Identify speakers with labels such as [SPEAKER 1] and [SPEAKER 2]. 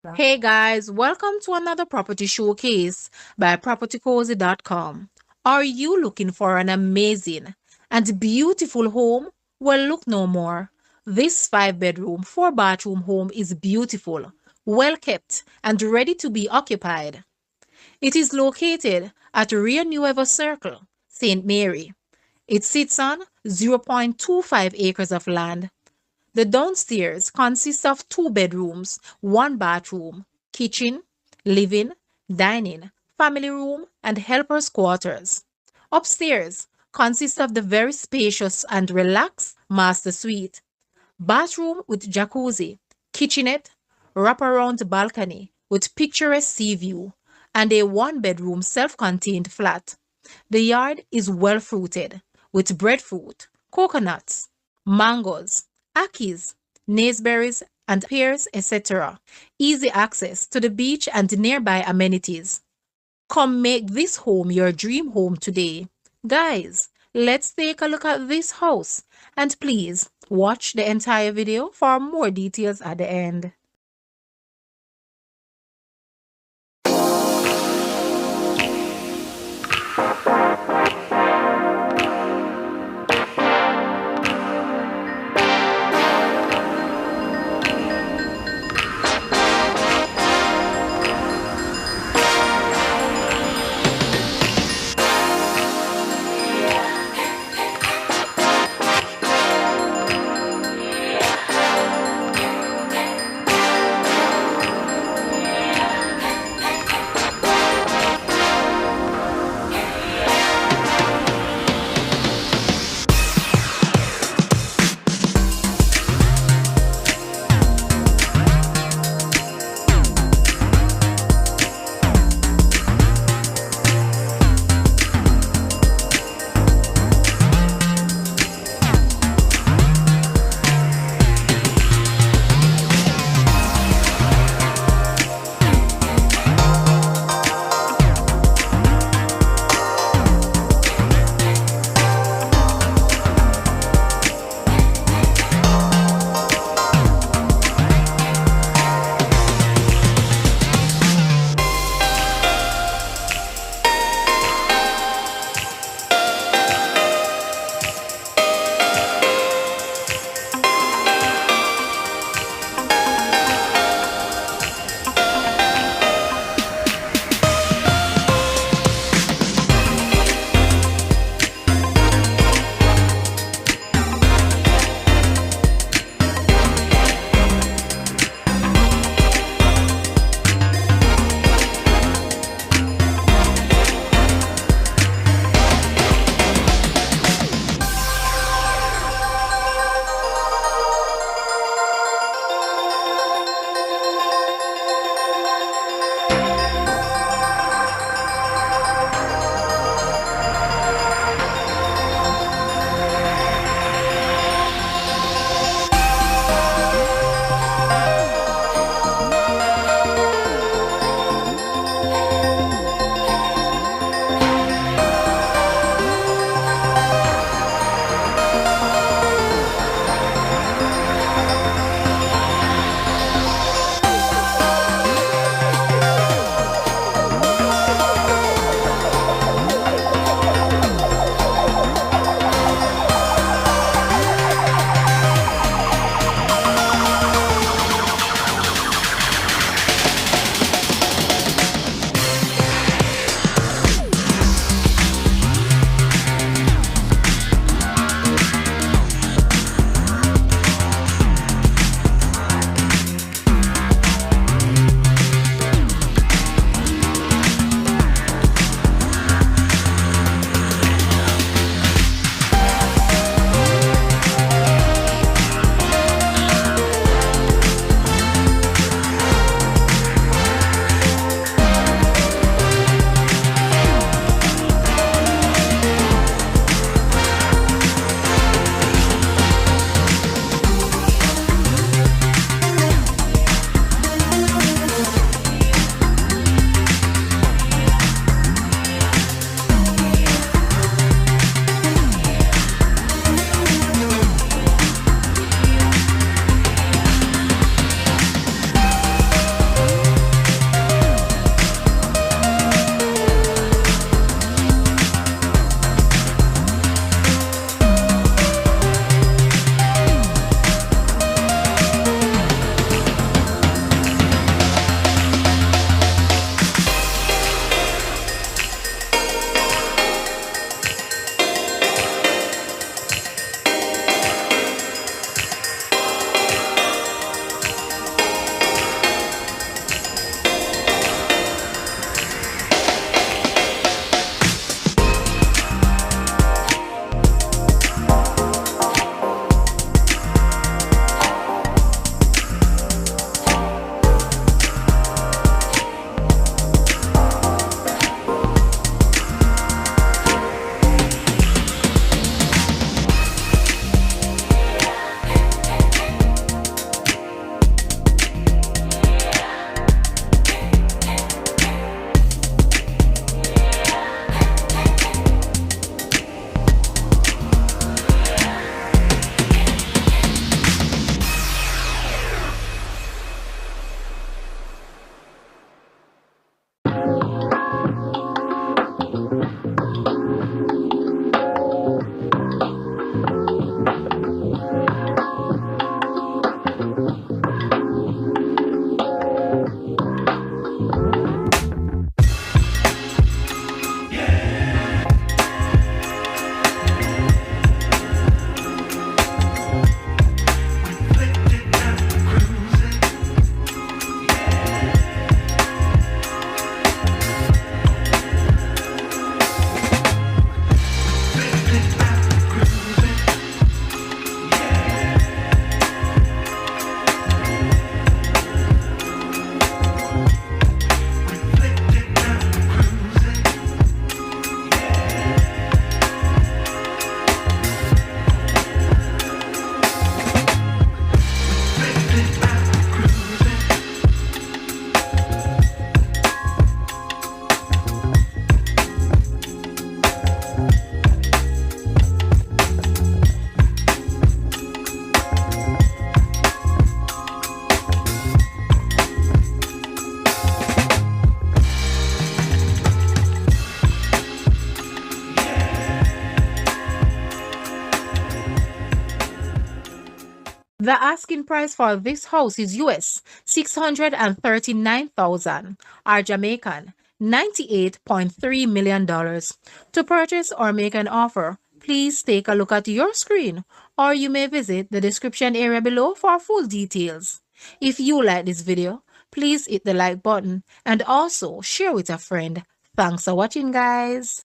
[SPEAKER 1] Hey guys, welcome to another property showcase by propertycozy.com. Are you looking for an amazing and beautiful home? Well, look no more. This 5-bedroom, 4-bathroom home is beautiful, well kept, and ready to be occupied. It is located at Rio Nuevo Circle, St. Mary. It sits on 0.25 acres of land. The downstairs consists of 2 bedrooms, 1 bathroom, kitchen, living, dining, family room, and helper's quarters. Upstairs consists of the very spacious and relaxed master suite, bathroom with jacuzzi, kitchenette, wraparound balcony with picturesque sea view, and a 1 bedroom self-contained flat. The yard is well fruited with breadfruit, coconuts, mangoes, ackees, naseberries, and pears, etc. Easy access to the beach and nearby amenities. Come make this home your dream home today. Guys, let's take a look at this house and please watch the entire video for more details at the end. The asking price for this house is US 639,000 or Jamaican $98.3 million. To purchase or make an offer, please take a look at your screen or you may visit the description area below for full details. If you like this video, please hit the like button and also share with a friend. Thanks for watching, guys.